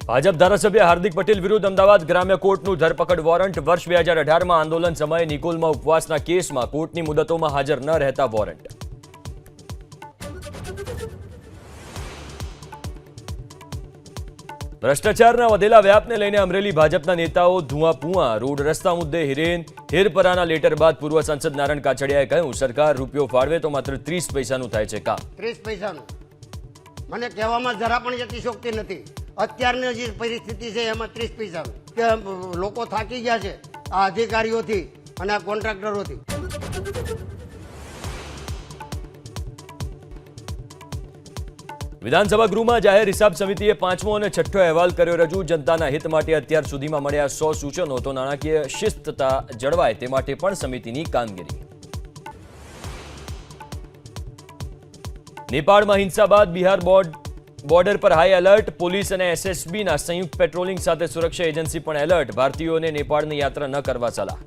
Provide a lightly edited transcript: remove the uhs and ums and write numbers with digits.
ભાજપ ધારાસભ્ય હાર્દિક પટેલ વિરુદ્ધ અમદાવાદ ગ્રામ્ય કોર્ટનું ધરપકડ વોરંટ. વર્ષ 2018માં આંદોલન સમયે નિકોલમાં ઉપવાસના કેસમાં કોર્ટની મુદતોમાં હાજર ન રહેતા વોરંટ. ભ્રષ્ટાચારના વધેલા વ્યાપને લઈને અમરેલી ભાજપના નેતાઓ ધુઆપુઆ. રોડ રસ્તા મુદ્દે હેરપરાના લેટર બાદ પૂર્વ સાંસદ નારણ કાછડિયાએ કહ્યું, સરકાર રૂપિયો ફાળવે તો માત્ર 30 પૈસાનું થાય છે કામ. 30 પૈસાનું મને કહેવામાં જરા પણ અતિશોક્તિ નથી. અત્યારની જે પરિસ્થિતિ છે એમાં 30 પૈસાનું કે લોકો થાકી ગયા છે આ અધિકારીઓથી અને આ કોન્ટ્રાક્ટરોથી. વિધાનસભા ગૃહમાં જાહેર હિસાબ સમિતિએ 5મો અને 6ઠ્ઠો અહેવાલ કર્યો રજૂ. જનતાના હિત માટે અત્યાર સુધીમાં મળ્યા 100 સૂચનો તો નાણાકીય શિસ્તતા જળવાય તે માટે પણ સમિતિની કામગીરી. નેપાળમાં હિંસા બાદ બિહાર બોર્ડર પર હાઈ એલર્ટ. પોલીસ અને એસએસબીના સંયુક્ત પેટ્રોલિંગ સાથે સુરક્ષા એજન્સી પણ એલર્ટ. ભારતીયોને નેપાળની યાત્રા ન કરવા સલાહ.